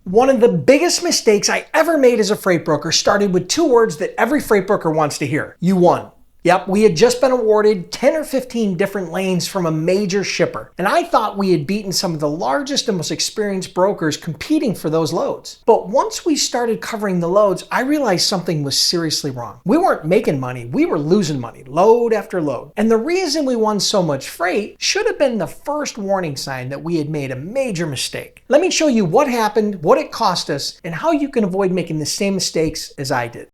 One of the biggest mistakes I ever made as a freight broker started with two words that every freight broker wants to hear. You won. Yep, we had just been awarded 10 or 15 different lanes from a major shipper, and I thought we had beaten some of the largest and most experienced brokers competing for those loads. But once we started covering the loads, I realized something was seriously wrong. We weren't making money, we were losing money, load after load. And the reason we won so much freight should have been the first warning sign that we had made a major mistake. Let me show you what happened, what it cost us, and how you can avoid making the same mistakes as I did.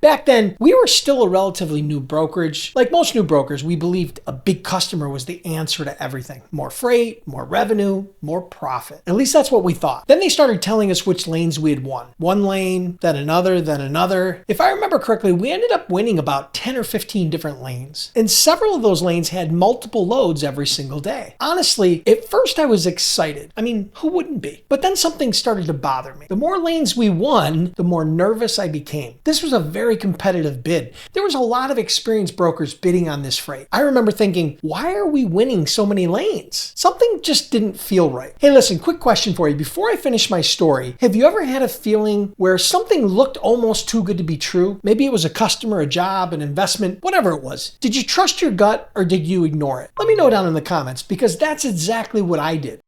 Back then, we were still a relatively new brokerage. Like most new brokers, we believed a big customer was the answer to everything. More freight, more revenue, more profit. At least that's what we thought. Then they started telling us which lanes we had won. One lane, then another, then another. If I remember correctly, we ended up winning about 10 or 15 different lanes. And several of those lanes had multiple loads every single day. Honestly, at first I was excited. I mean, who wouldn't be? But then something started to bother me. The more lanes we won, the more nervous I became. This was a very competitive bid. There was a lot of experienced brokers bidding on this freight. I remember thinking, why are we winning so many lanes? Something just didn't feel right. Hey, listen, quick question for you. Before I finish my story, have you ever had a feeling where something looked almost too good to be true? Maybe it was a customer, a job, an investment, whatever it was. Did you trust your gut or did you ignore it? Let me know down in the comments because that's exactly what I did.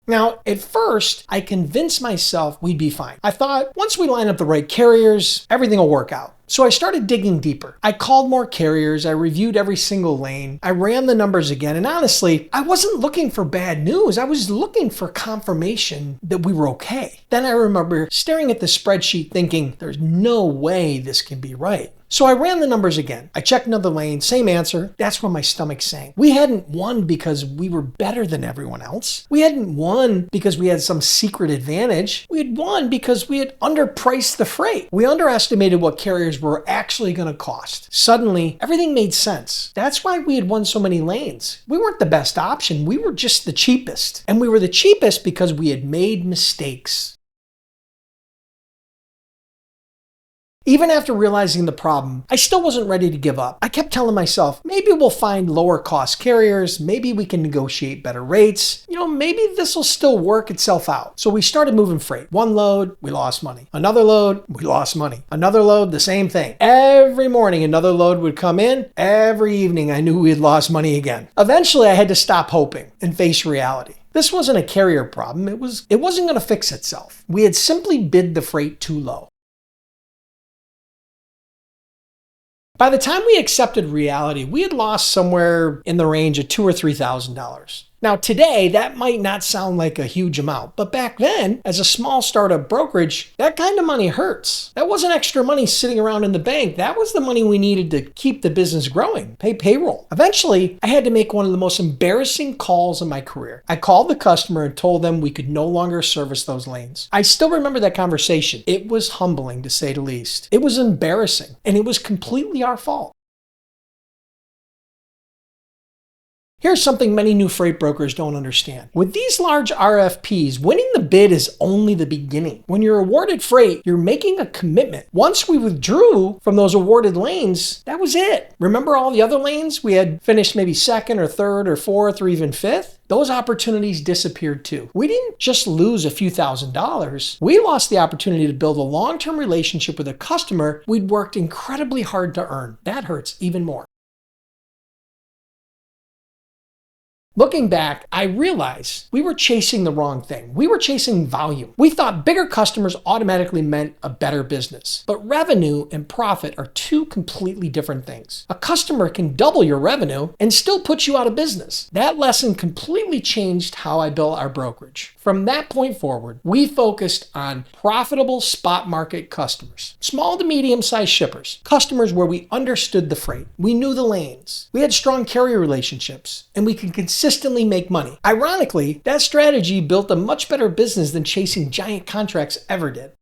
Now, at first, I convinced myself we'd be fine. I thought, once we line up the right carriers, everything will work out. So I started digging deeper. I called more carriers, I reviewed every single lane, I ran the numbers again, and honestly, I wasn't looking for bad news. I was looking for confirmation that we were okay. Then I remember staring at the spreadsheet thinking, there's no way this can be right. So I ran the numbers again. I checked another lane, same answer. That's when my stomach sank. We hadn't won because we were better than everyone else. We hadn't won because we had some secret advantage. We had won because we had underpriced the freight. We underestimated what carriers were actually going to cost. Suddenly, everything made sense. That's why we had won so many lanes. We weren't the best option. We were just the cheapest. And we were the cheapest because we had made mistakes. Even after realizing the problem, I still wasn't ready to give up. I kept telling myself, maybe we'll find lower cost carriers, maybe we can negotiate better rates, maybe this will still work itself out. So we started moving freight. One load, we lost money. Another load, we lost money. Another load, the same thing. Every morning another load would come in. Every evening I knew we had lost money again. Eventually I had to stop hoping and face reality. This wasn't a carrier problem. It wasn't going to fix itself. We had simply bid the freight too low. By the time we accepted reality, we had lost somewhere in the range of $2,000 or $3,000. Now today, that might not sound like a huge amount, but back then, as a small startup brokerage, that kind of money hurts. That wasn't extra money sitting around in the bank. That was the money we needed to keep the business growing, pay payroll. Eventually, I had to make one of the most embarrassing calls in my career. I called the customer and told them we could no longer service those lanes. I still remember that conversation. It was humbling, to say the least. It was embarrassing, and it was completely our fault. Here's something many new freight brokers don't understand. With these large RFPs, winning the bid is only the beginning. When you're awarded freight, you're making a commitment. Once we withdrew from those awarded lanes, that was it. Remember all the other lanes we had finished maybe second or third or fourth or even fifth? Those opportunities disappeared too. We didn't just lose a few $1,000s. We lost the opportunity to build a long-term relationship with a customer we'd worked incredibly hard to earn. That hurts even more. Looking back, I realized we were chasing the wrong thing. We were chasing volume. We thought bigger customers automatically meant a better business. But revenue and profit are two completely different things. A customer can double your revenue and still put you out of business. That lesson completely changed how I built our brokerage. From that point forward, we focused on profitable spot market customers. Small to medium-sized shippers. Customers where we understood the freight. We knew the lanes. We had strong carrier relationships. And we could consistently make money. Ironically, that strategy built a much better business than chasing giant contracts ever did.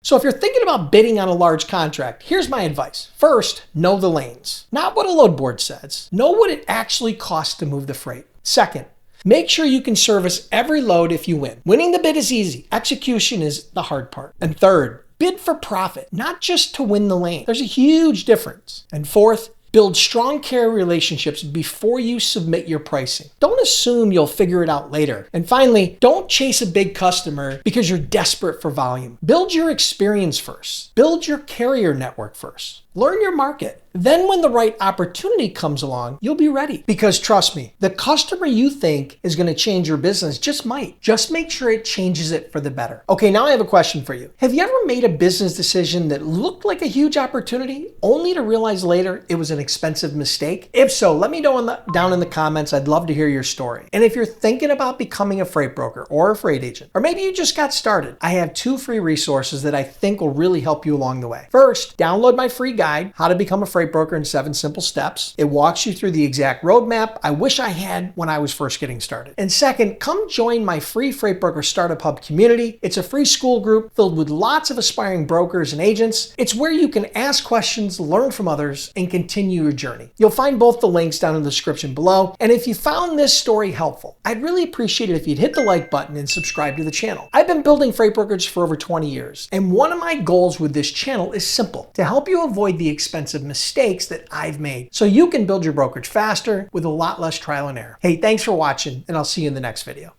So if you're thinking about bidding on a large contract, here's my advice. First, know the lanes. Not what a load board says. Know what it actually costs to move the freight. Second, make sure you can service every load if you win. Winning the bid is easy. Execution is the hard part. And third, bid for profit, not just to win the lane. There's a huge difference. And fourth, Build strong carrier relationships before you submit your pricing. Don't assume you'll figure it out later. And finally, don't chase a big customer because you're desperate for volume. Build your experience first. Build your carrier network first. Learn your market. Then when the right opportunity comes along, you'll be ready. Because trust me, the customer you think is going to change your business just might. Just make sure it changes it for the better. Okay, now I have a question for you. Have you ever made a business decision that looked like a huge opportunity only to realize later it was an expensive mistake? If so, let me know down in the comments. I'd love to hear your story. And if you're thinking about becoming a freight broker or a freight agent, or maybe you just got started, I have 2 free resources that I think will really help you along the way. First, download my free guide, How to Become a Freight Broker in 7 Simple Steps. It walks you through the exact roadmap I wish I had when I was first getting started. And second, come join my free Freight Broker Startup Hub community. It's a free school group filled with lots of aspiring brokers and agents. It's where you can ask questions, learn from others, and continue your journey. You'll find both the links down in the description below. And if you found this story helpful, I'd really appreciate it if you'd hit the like button and subscribe to the channel. I've been building freight brokerage for over 20 years, and one of my goals with this channel is simple: to help you avoid the expensive mistakes that I've made so you can build your brokerage faster with a lot less trial and error. Hey, thanks for watching, and I'll see you in the next video.